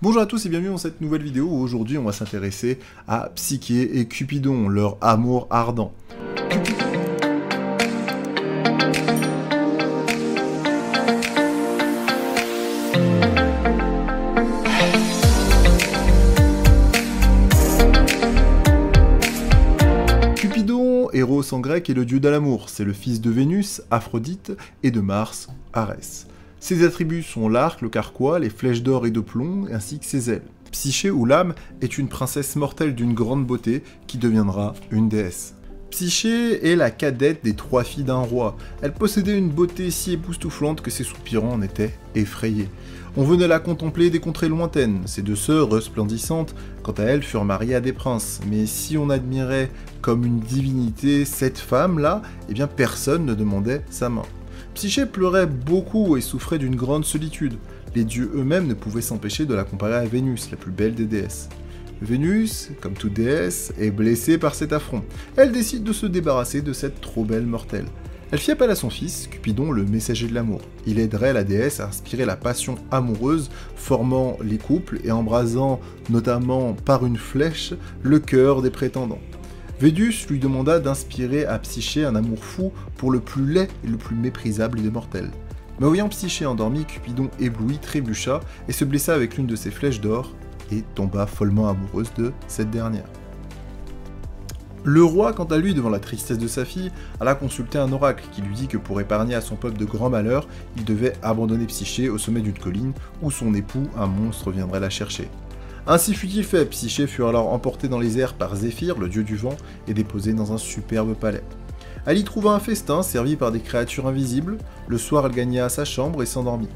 Bonjour à tous et bienvenue dans cette nouvelle vidéo où aujourd'hui on va s'intéresser à Psyché et Cupidon, leur amour ardent. Cupidon, héros en grec, est le dieu de l'amour, c'est le fils de Vénus, Aphrodite, et de Mars, Arès. Ses attributs sont l'arc, le carquois, les flèches d'or et de plomb, ainsi que ses ailes. Psyché, ou l'âme, est une princesse mortelle d'une grande beauté qui deviendra une déesse. Psyché est la cadette des 3 filles d'un roi. Elle possédait une beauté si époustouflante que ses soupirants en étaient effrayés. On venait la contempler des contrées lointaines. Ses 2 sœurs, resplendissantes, quant à elles, furent mariées à des princes. Mais si on admirait comme une divinité cette femme-là, eh bien personne ne demandait sa main. Psyché pleurait beaucoup et souffrait d'une grande solitude. Les dieux eux-mêmes ne pouvaient s'empêcher de la comparer à Vénus, la plus belle des déesses. Vénus, comme toute déesse, est blessée par cet affront. Elle décide de se débarrasser de cette trop belle mortelle. Elle fit appel à son fils, Cupidon, le messager de l'amour. Il aiderait la déesse à inspirer la passion amoureuse, formant les couples et embrasant, notamment par une flèche, le cœur des prétendants. Vénus lui demanda d'inspirer à Psyché un amour fou pour le plus laid et le plus méprisable des mortels. Mais voyant Psyché endormie, Cupidon ébloui trébucha et se blessa avec l'une de ses flèches d'or et tomba follement amoureuse de cette dernière. Le roi, quant à lui, devant la tristesse de sa fille, alla consulter un oracle qui lui dit que pour épargner à son peuple de grands malheurs, il devait abandonner Psyché au sommet d'une colline où son époux, un monstre, viendrait la chercher. Ainsi fut-il fait, Psyché fut alors emportée dans les airs par Zéphyr, le dieu du vent, et déposée dans un superbe palais. Elle y trouva un festin servi par des créatures invisibles. Le soir, elle gagna sa chambre et s'endormit.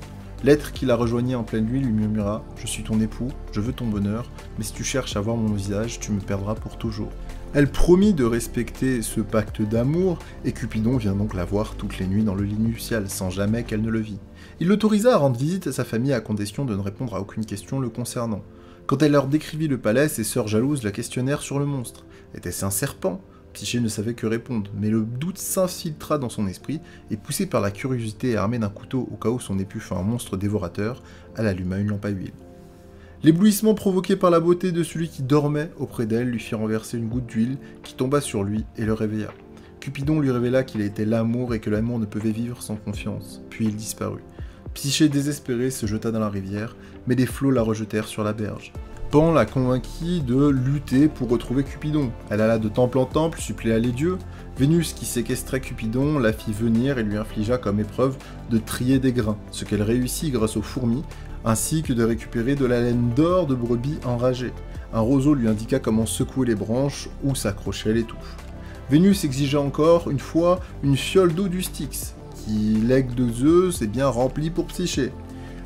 L'être qui la rejoignait en pleine nuit lui murmura « Je suis ton époux, je veux ton bonheur, mais si tu cherches à voir mon visage, tu me perdras pour toujours. » Elle promit de respecter ce pacte d'amour, et Cupidon vient donc la voir toutes les nuits dans le lit nuptial, sans jamais qu'elle ne le vît. Il l'autorisa à rendre visite à sa famille à condition de ne répondre à aucune question le concernant. Quand elle leur décrivit le palais, ses sœurs jalouses la questionnèrent sur le monstre. Était-ce un serpent ? Psyché ne savait que répondre, mais le doute s'infiltra dans son esprit, et poussée par la curiosité et armée d'un couteau au cas où son époux fût un monstre dévorateur, elle alluma une lampe à huile. L'éblouissement provoqué par la beauté de celui qui dormait auprès d'elle lui fit renverser une goutte d'huile qui tomba sur lui et le réveilla. Cupidon lui révéla qu'il était l'amour et que l'amour ne pouvait vivre sans confiance, puis il disparut. Psyché désespérée se jeta dans la rivière, mais des flots la rejetèrent sur la berge. Pan la convainquit de lutter pour retrouver Cupidon. Elle alla de temple en temple, suppléa les dieux. Vénus, qui séquestrait Cupidon, la fit venir et lui infligea comme épreuve de trier des grains, ce qu'elle réussit grâce aux fourmis, ainsi que de récupérer de la laine d'or de brebis enragées. Un roseau lui indiqua comment secouer les branches où s'accrochait les touffes. Vénus exigea encore, une fois, une fiole d'eau du Styx, qui, l'aigle de Zeus, est bien rempli pour Psyché.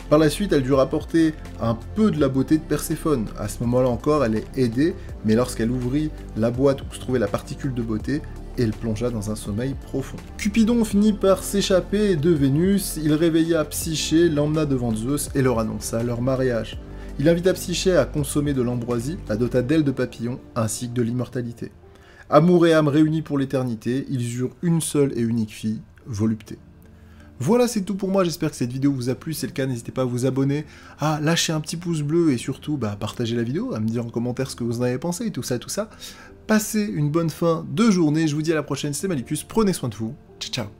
Par la suite, elle dut rapporter un peu de la beauté de Perséphone. À ce moment-là encore, elle est aidée, mais lorsqu'elle ouvrit la boîte où se trouvait la particule de beauté, elle plongea dans un sommeil profond. Cupidon finit par s'échapper de Vénus, il réveilla Psyché, l'emmena devant Zeus et leur annonça leur mariage. Il invita Psyché à consommer de l'ambroisie, la dota d'ailes de papillon, ainsi que de l'immortalité. Amour et âme réunis pour l'éternité, ils eurent une seule et unique fille, Volupté. Voilà, c'est tout pour moi, j'espère que cette vidéo vous a plu, si c'est le cas, n'hésitez pas à vous abonner, à lâcher un petit pouce bleu et surtout à partager la vidéo, à me dire en commentaire ce que vous en avez pensé et tout ça, Passez une bonne fin de journée, je vous dis à la prochaine, c'était Malicus, prenez soin de vous, ciao ciao.